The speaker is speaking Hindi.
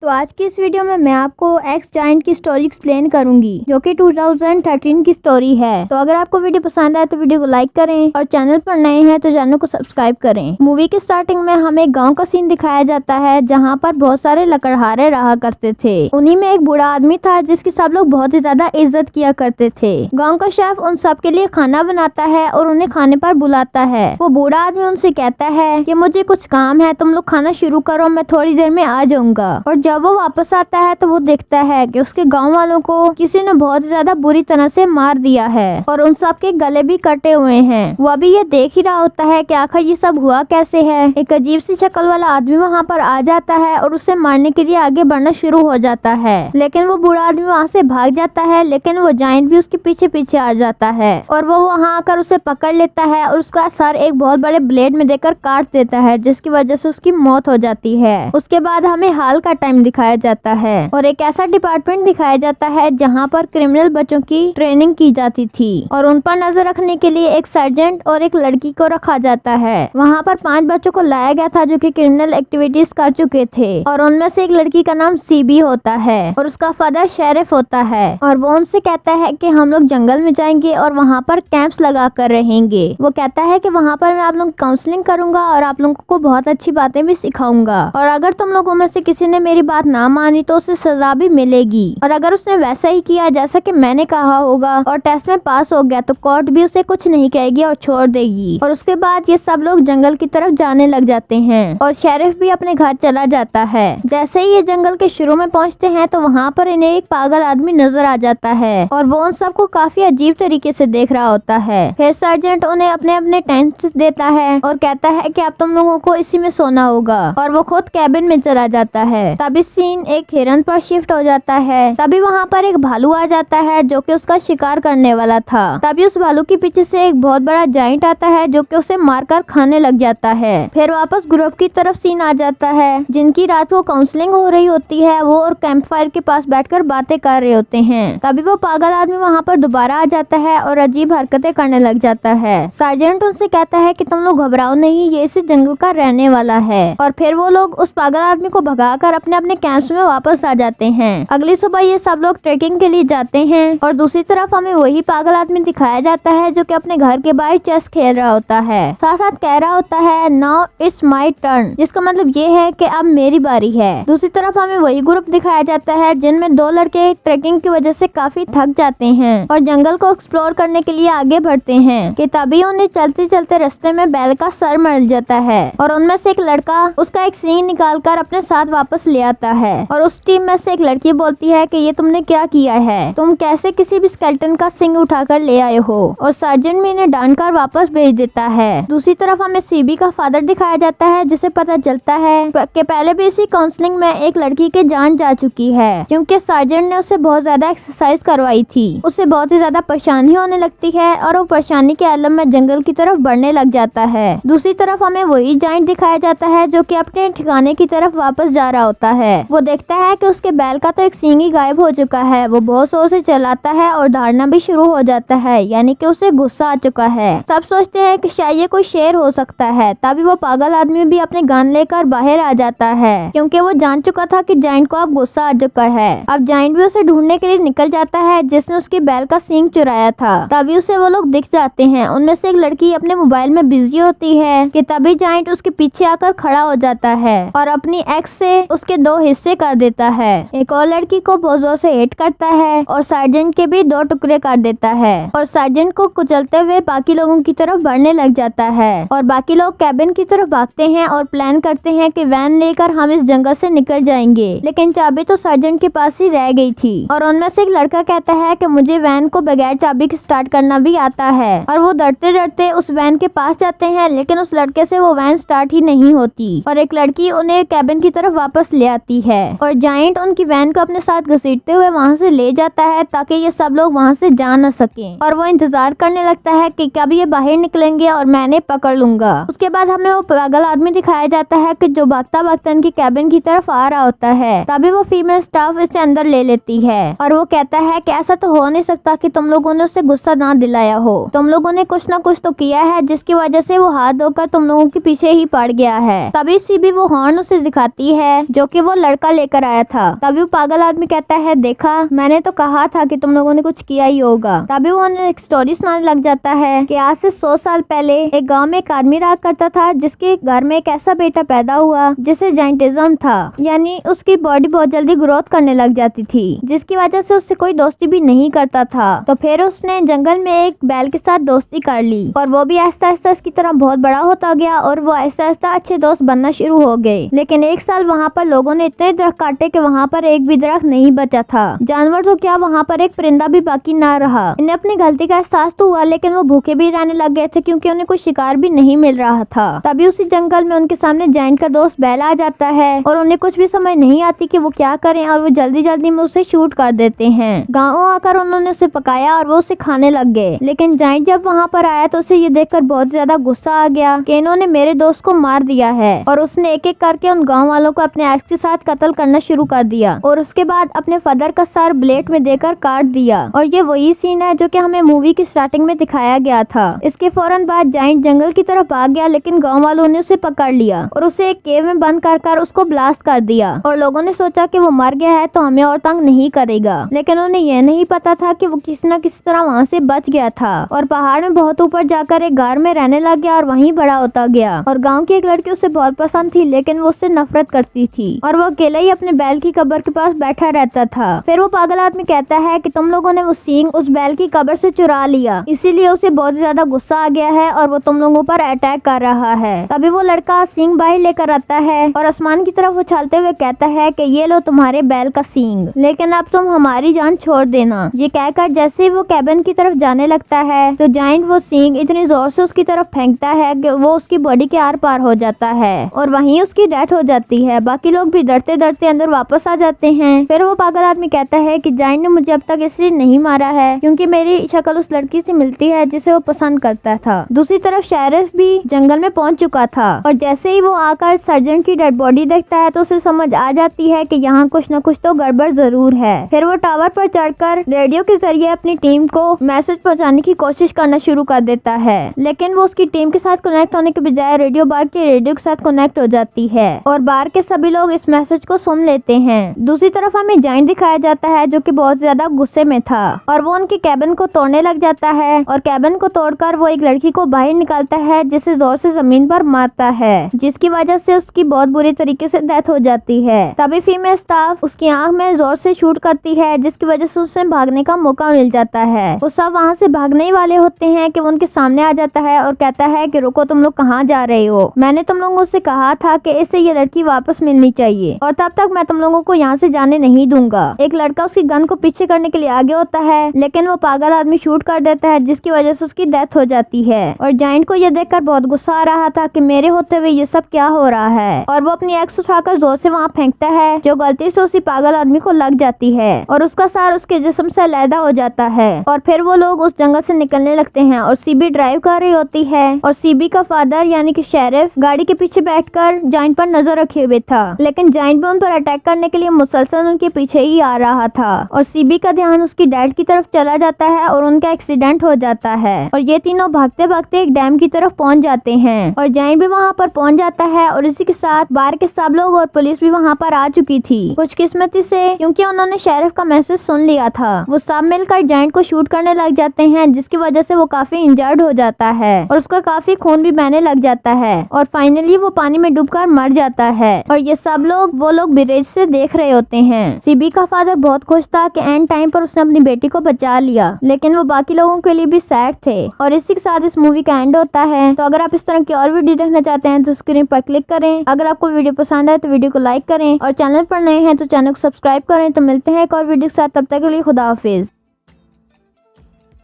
तो आज की इस वीडियो में मैं आपको एक्स जायंट की स्टोरी एक्सप्लेन करूंगी जो कि 2013 की स्टोरी है। तो अगर आपको वीडियो पसंद आए तो वीडियो को लाइक करें और चैनल पर नए हैं तो चैनल को सब्सक्राइब करें। मूवी के स्टार्टिंग में हमें गांव का सीन दिखाया जाता है जहां पर बहुत सारे लकड़हारे रहा करते थे। उन्हीं में एक बूढ़ा आदमी था जिसकी सब लोग बहुत ही ज्यादा इज्जत किया करते थे। गाँव का शेफ उन सब के लिए खाना बनाता है और उन्हें खाने पर बुलाता है। वो बूढ़ा आदमी उनसे कहता है कि मुझे कुछ काम है, तुम लोग खाना शुरू करो, मैं थोड़ी देर में आ जाऊंगा। और जब वो वापस आता है तो वो देखता है कि उसके गांव वालों को किसी ने बहुत ज्यादा बुरी तरह से मार दिया है और उन सब के गले भी कटे हुए हैं। वो अभी ये देख ही रहा होता है कि आखिर ये सब हुआ कैसे है। एक अजीब सी शक्ल वाला आदमी वहाँ पर आ जाता है और उसे मारने के लिए आगे बढ़ना शुरू हो जाता है, लेकिन वो बूढ़ा आदमी वहाँ से भाग जाता है। लेकिन वो जायंट भी उसके पीछे पीछे आ जाता है और वो वहाँ आकर उसे पकड़ लेता है और उसका सर एक बहुत बड़े ब्लेड में देकर काट देता है, जिसकी वजह से उसकी मौत हो जाती है। उसके बाद हमें हाल का टाइम दिखाया जाता है और एक ऐसा डिपार्टमेंट दिखाया जाता है जहाँ पर क्रिमिनल बच्चों की ट्रेनिंग की जाती थी और उन पर नजर रखने के लिए एक सर्जेंट और एक लड़की को रखा जाता है। वहाँ पर 5 बच्चों को लाया गया था जो कि क्रिमिनल एक्टिविटीज कर चुके थे और उनमें से एक लड़की का नाम सीबी होता है और उसका फादर शेरिफ होता है और वो उनसे कहता है कि हम लोग जंगल में जाएंगे और वहाँ पर कैंप्स लगा कर रहेंगे। वो कहता है कि वहाँ पर मैं आप लोग काउंसलिंग करूंगा और आप लोगों को बहुत अच्छी बातें भी सिखाऊंगा और अगर तुम लोगों में से किसी ने मेरी बात ना मानी तो उसे सजा भी मिलेगी और अगर उसने वैसा ही किया जैसा कि मैंने कहा होगा और टेस्ट में पास हो गया तो कोर्ट भी उसे कुछ नहीं कहेगी और छोड़ देगी। और उसके बाद ये सब लोग जंगल की तरफ जाने लग जाते हैं और शेरिफ भी अपने घर चला जाता है। जैसे ही ये जंगल के शुरू में पहुंचते हैं तो वहाँ पर इन्हें एक पागल आदमी नजर आ जाता है और वो उन सबको काफी अजीब तरीके से देख रहा होता है। फिर सर्जेंट उन्हें अपने अपने टेंट देता है और कहता है कि अब तुम लोगों को इसी में सोना होगा और वो खुद कैबिन में चला जाता है। तभी सीन एक हिरन पर शिफ्ट हो जाता है। तभी वहाँ पर एक भालू आ जाता है जो कि उसका शिकार करने वाला था। तभी उस भालू के पीछे से एक बहुत बड़ा जायंट आता है जो कि उसे मारकर खाने लग जाता है। फिर वापस ग्रुप की तरफ सीन आ जाता है जिनकी रात को काउंसलिंग हो रही होती है। वो और कैंप फायर के पास बैठकर बातें कर रहे होते हैं। तभी वो पागल आदमी वहाँ पर दोबारा आ जाता है और अजीब हरकतें करने लग जाता है। सार्जेंट उनसे कहता है कि तुम लोग घबराओ नहीं, ये इसी जंगल का रहने वाला है। और फिर वो लोग उस पागल आदमी को भगाकर अपने अपने कैंप्स में वापस आ जाते हैं। अगली सुबह ये सब लोग ट्रेकिंग के लिए जाते हैं और दूसरी तरफ हमें वही पागल आदमी दिखाया जाता है जो कि अपने घर के बाहर चेस खेल रहा होता है, साथ साथ कह रहा होता है नाउ इट्स माय टर्न, जिसका मतलब ये है कि अब मेरी बारी है। दूसरी तरफ हमें वही ग्रुप दिखाया जाता है जिनमें 2 लड़के ट्रेकिंग की वजह से काफी थक जाते हैं और जंगल को एक्सप्लोर करने के लिए आगे बढ़ते हैं कि तभी उन्हें चलते चलते रास्ते में बैल का सर मिल जाता है और उनमें से एक लड़का उसका एक सींग निकालकर अपने साथ वापस ले आता है। और उस टीम में से एक लड़की बोलती है कि ये तुमने क्या किया है, तुम कैसे किसी भी स्केलेटन का सींग उठाकर ले आए हो। और सर्जेंट भी इन्हें डांटकर वापस भेज देता है। दूसरी तरफ हमें सीबी का फादर दिखाया जाता है जिसे पता चलता है कि पहले भी इसी काउंसलिंग में एक लड़की की जान जा चुकी है क्योंकि सर्जेंट ने उसे बहुत ज्यादा एक्सरसाइज करवाई थी। उसे बहुत ही ज्यादा परेशानी होने लगती है और वो परेशानी के आलम में जंगल की तरफ बढ़ने लग जाता है। दूसरी तरफ हमें वही जायंट दिखाया जाता है जो कि अपने ठिकाने की तरफ वापस जा रहा होता है। वो देखता है कि उसके बैल का तो एक सींग ही गायब हो चुका है। वो बहुत जोर से चलाता है और दौड़ना भी शुरू हो जाता है, यानी कि उसे गुस्सा आ चुका है। सब सोचते हैं कि शायद ये कोई शेर हो सकता है। तभी वो पागल आदमी भी अपने गन लेकर बाहर आ जाता है क्योंकि वो जान चुका था कि जायंट को अब गुस्सा आ चुका है। अब जायंट भी उसे ढूंढने के लिए निकल जाता है जिसने उसके बैल का सींग चुराया था। तभी उसे वो लोग दिख जाते हैं। उनमें से एक लड़की अपने मोबाइल में बिजी होती है कि तभी जायंट उसके पीछे आकर खड़ा हो जाता है और अपनी एक्स से उसके 2 हिस्से कर देता है। एक और लड़की को बहुत जोर से हिट करता है और सर्जेंट के भी 2 टुकड़े कर देता है और सर्जेंट को कुचलते हुए बाकी लोगों की तरफ बढ़ने लग जाता है और बाकी लोग कैबिन की तरफ भागते हैं और प्लान करते हैं कि वैन लेकर हम इस जंगल से निकल जाएंगे। लेकिन चाबी तो सर्जेंट के पास ही रह गई थी और उनमें से एक लड़का कहता है कि मुझे वैन को बगैर चाबी के स्टार्ट करना भी आता है और वो डरते डरते उस वैन के पास जाते हैं, लेकिन उस लड़के से वो वैन स्टार्ट ही नहीं होती और एक लड़की उन्हें कैबिन की तरफ वापस ले आती है और जायंट उनकी वैन को अपने साथ घसीटते हुए वहाँ से ले जाता है ताकि ये सब लोग वहाँ से जा न सके और वो इंतजार करने लगता है कि कब ये बाहर निकलेंगे और मैंने पकड़ लूंगा। उसके बाद हमें वो पागल आदमी दिखाया जाता है कि जो भागता भागता उनकी कैबिन की तरफ आ रहा होता है। तभी वो फीमेल स्टाफ इसे अंदर ले लेती है और वो कहता है कि ऐसा तो हो नहीं सकता कि तुम लोगों ने उसे गुस्सा ना दिलाया हो, तुम लोगों ने कुछ ना कुछ तो किया है जिसकी वजह से वो हाथ धोकर तुम लोगों के पीछे ही पड़ गया है। तभी सीबी वो हॉर्न उसे दिखाती है जो कि वो लड़का लेकर आया था। तभी वो पागल आदमी कहता है, देखा मैंने तो कहा था कि तुम लोगों ने कुछ किया ही होगा। तभी वो उन्हें एक स्टोरी सुनाने लग जाता है कि आज से 100 साल पहले एक गांव में एक आदमी रहा करता था जिसके घर में एक ऐसा बेटा पैदा हुआ जिसे जाइंटिज्म था, यानी उसकी बॉडी बहुत जल्दी ग्रोथ करने लग जाती थी, जिसकी वजह से उससे कोई दोस्ती भी नहीं करता था। तो फिर उसने जंगल में एक बैल के साथ दोस्ती कर ली और वो भी आहिस्ता आहिस्ता उसकी तरह बहुत बड़ा होता गया और वो आहिस्ता आहिस्ता अच्छे दोस्त बनना शुरू हो गए। लेकिन एक साल वहाँ पर लोगों ने इतने दरख्त काटे कि वहाँ पर एक भी दरख्त नहीं बचा था। जानवर तो क्या, वहाँ पर एक परिंदा भी बाकी ना रहा। इन्हें अपनी गलती का एहसास तो हुआ, लेकिन वो भूखे भी रहने लग गए थे क्योंकि उन्हें कोई शिकार भी नहीं मिल रहा था। तभी उसी जंगल में उनके सामने जायंट का दोस्त बैल आ जाता है और उन्हें कुछ भी समझ नहीं आती कि वो क्या करें और वो जल्दी जल्दी में उसे शूट कर देते हैं। गाँव आकर उन्होंने उसे पकाया और वो उसे खाने लग गए। लेकिन जायंट जब वहाँ पर आया तो उसे ये देखकर बहुत ज्यादा गुस्सा आ गया कि इन्होंने मेरे दोस्त को मार दिया है और उसने एक एक करके उन गाँव वालों को अपने एक्स के साथ कत्ल करना शुरू कर दिया और उसके बाद अपने फादर का सर ब्लेड में देकर काट दिया। और ये वही सीन है जो कि हमें मूवी की स्टार्टिंग में दिखाया गया था। इसके फौरन बाद जायंट जंगल की तरफ भाग गया, लेकिन गांव वालों ने उसे पकड़ लिया और उसे एक केव में बंद कर उसको ब्लास्ट कर दिया और लोगों ने सोचा कि वो मर गया है तो हमें और तंग नहीं करेगा। लेकिन उन्हें यह नहीं पता था कि वो किसी न किसी तरह वहाँ से बच गया था और पहाड़ में बहुत ऊपर जाकर एक घर में रहने लग गया और वहीं बड़ा होता गया। और गाँव की एक लड़की उसे बहुत पसंद थी, लेकिन वो उससे नफरत करती थी और वो अकेला ही अपने बैल की कब्र के पास बैठा रहता था। फिर वो पागल आदमी कहता है कि तुम लोगों ने वो सींग उस बैल की कब्र से चुरा लिया, इसीलिए उसे बहुत ज्यादा गुस्सा आ गया है और वो तुम लोगों पर अटैक कर रहा है। तभी वो लड़का सींग बाहर लेकर आता है और आसमान की तरफ उछालते हुए कहता है कि ये लो तुम्हारे बैल का सींग, लेकिन अब तुम हमारी जान छोड़ देना। ये कहकर जैसे ही वो कैबिन की तरफ जाने लगता है तो जायंट वो सींग इतनी जोर से उसकी तरफ फेंकता है कि वो उसकी बॉडी के आर पार हो जाता है और वहीं उसकी डेथ हो जाती है। बाकी लोग भी डरते डरते अंदर वापस आ जाते हैं। फिर वो पागल आदमी कहता है कि जायंट ने मुझे अब तक इसलिए नहीं मारा है क्योंकि मेरी शक्ल उस लड़की से मिलती है जिसे वो पसंद करता था। दूसरी तरफ शेरिफ भी जंगल में पहुंच चुका था और जैसे ही वो आकर सर्जन की डेड बॉडी देखता है तो उसे समझ आ जाती है कि यहाँ कुछ न कुछ तो गड़बड़ जरूर है। फिर वो टावर पर चढ़कर रेडियो के जरिए अपनी टीम को मैसेज पहुंचाने की कोशिश करना शुरू कर देता है, लेकिन वो उसकी टीम के साथ कनेक्ट होने के बजाय रेडियो बार के रेडियो के साथ कनेक्ट हो जाती है और बार के सभी लोग इस मैसेज को सुन लेते हैं। दूसरी तरफ हमें जायंट दिखाया जाता है जो कि बहुत ज्यादा गुस्से में था और वो उनके कैबिन को तोड़ने लग जाता है और कैबिन को तोड़कर वो एक लड़की को बाहर निकालता है जिसे जोर से जमीन पर मारता है, जिसकी वजह से उसकी बहुत बुरी तरीके से डेथ हो जाती है। तभी फीमेल स्टाफ उसकी आंख में जोर से शूट करती है जिसकी वजह से उसे भागने का मौका मिल जाता है। वो सब वहाँ से भागने ही वाले होते हैं कि वो उनके सामने आ जाता है और कहता है कि रुको, तुम लोग कहाँ जा रहे हो? मैंने तुम लोगों से कहा था कि इसे ये लड़की वापस मिलनी चाहिए और तब तक मैं तुम लोगों को यहाँ से जाने नहीं दूंगा। एक लड़का उसकी गन को पीछे करने के लिए आगे होता है, लेकिन वो पागल आदमी शूट कर देता है जिसकी वजह से उसकी डेथ हो जाती है। और जायंट को यह देखकर बहुत गुस्सा आ रहा था कि मेरे होते हुए ये सब क्या हो रहा है और वो अपनी एक्स उठाकर जोर से वहाँ फेंकता है जो गलती से उसी पागल आदमी को लग जाती है और उसका सर उसके जिस्म से अलहदा हो जाता है। और फिर वो लोग उस जंगल से निकलने लगते हैं और सीबी ड्राइव कर रही होती है और सीबी का फादर यानी कि शेरिफ गाड़ी के पीछे बैठकर जायंट पर नजर रखे हुए था, लेकिन जायंट भी उन पर अटैक करने के लिए मुसलसल उनके पीछे ही आ रहा था और सीबी का ध्यान उसकी डैड की तरफ चला जाता है और उनका एक्सीडेंट हो जाता है और ये तीनों भागते भागते एक डैम की तरफ पहुंच जाते हैं और जायंट भी वहां पर पहुंच जाता है और इसी के साथ बाहर के सब लोग और पुलिस भी वहां पर आ चुकी थी। कुछ किस्मती से क्योंकि उन्होंने शेरिफ का मैसेज सुन लिया था, वो सब मिलकर जायंट को शूट करने लग जाते हैं जिसकी वजह से वो काफी इंजर्ड हो जाता है और उसका काफी खून भी बहने लग जाता है और फाइनली वो पानी में डूबकर मर जाता है और ये सब लोग वो लोग ब्रिज से देख रहे होते हैं। सीबी का फादर बहुत खुश था कि एंड टाइम पर उसने अपनी बेटी को बचा लिया, लेकिन वो बाकी लोगों के लिए भी सैड थे। और इसी के साथ इस मूवी का एंड होता है। तो अगर आप इस तरह की और वीडियो देखना चाहते हैं तो स्क्रीन पर क्लिक करें। अगर आपको वीडियो पसंद आए तो वीडियो को लाइक करें और चैनल पर नए हैं तो चैनल को सब्सक्राइब करें। तो मिलते हैं एक और वीडियो के साथ, तब तक के लिए खुदा हाफिज।